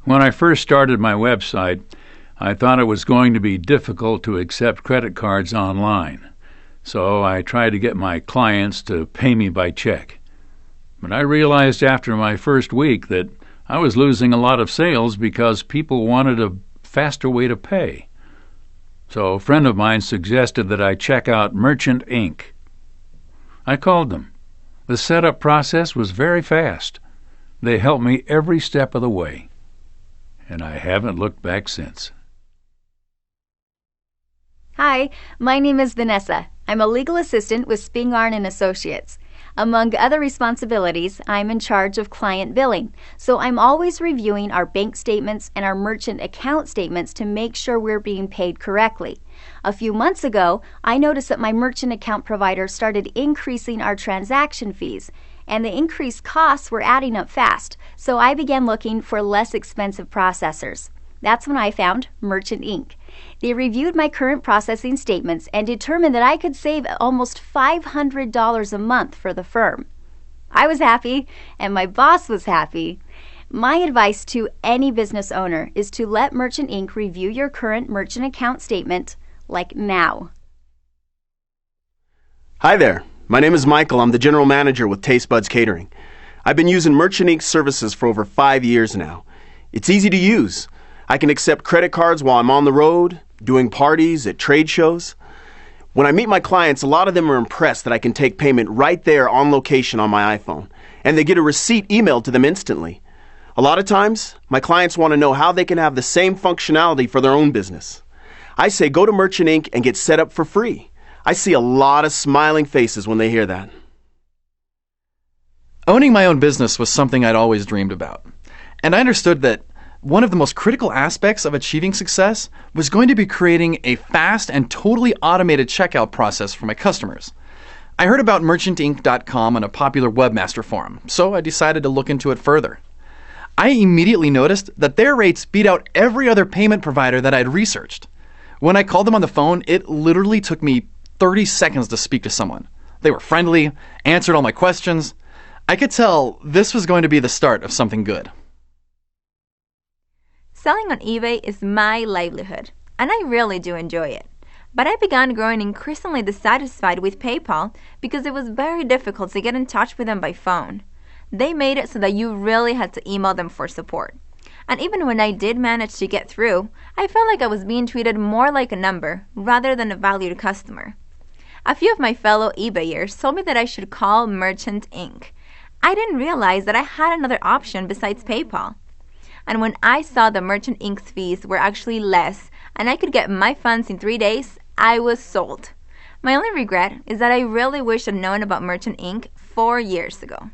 When I first started my website, I thought it was going to be difficult to accept credit cards online, so I tried to get my clients to pay me by check. But I realized after my first week that I was losing a lot of sales because people wanted a faster way to pay. So a friend of mine suggested that I check out Merchant Inc. I called them. The setup process was very fast. They helped me every step of the way, and I haven't looked back since. Hi, my name is Vanessa. I'm a legal assistant with Spingarn and Associates. Among other responsibilities, I'm in charge of client billing, so I'm always reviewing our bank statements and our merchant account statements to make sure we're being paid correctly. A few months ago, I noticed that my merchant account provider started increasing our transaction fees, and the increased costs were adding up fast, so I began looking for less expensive processors. That's when I found Merchant Inc. They reviewed my current processing statements and determined that I could save almost $500 a month for the firm. I was happy, and my boss was happy. My advice to any business owner is to let Merchant Inc. review your current merchant account statement, like now. Hi there. My name is Michael. I'm the general manager with Taste Buds Catering. I've been using Merchant Inc. services for over 5 years now. It's easy to use. I can accept credit cards while I'm on the road, doing parties, at trade shows. When I meet my clients, a lot of them are impressed that I can take payment right there on location on my iPhone, and they get a receipt emailed to them instantly. A lot of times, my clients want to know how they can have the same functionality for their own business. I say go to Merchant Inc. and get set up for free. I see a lot of smiling faces when they hear that. Owning my own business was something I'd always dreamed about, and I understood that one of the most critical aspects of achieving success was going to be creating a fast and totally automated checkout process for my customers. I heard about merchantinc.com on a popular webmaster forum, so I decided to look into it further. I immediately noticed that their rates beat out every other payment provider that I'd researched. When I called them on the phone, it literally took me 30 seconds to speak to someone. They were friendly, answered all my questions. I could tell this was going to be the start of something good. Selling on eBay is my livelihood, and I really do enjoy it. But I began growing increasingly dissatisfied with PayPal because it was very difficult to get in touch with them by phone. They made it so that you really had to email them for support. And even when I did manage to get through, I felt like I was being treated more like a number rather than a valued customer. A few of my fellow eBayers told me that I should call Merchant Inc. I didn't realize that I had another option besides PayPal. And when I saw the Merchant Inc.'s fees were actually less and I could get my funds in 3 days, I was sold. My only regret is that I really wish I'd known about Merchant Inc. 4 years ago.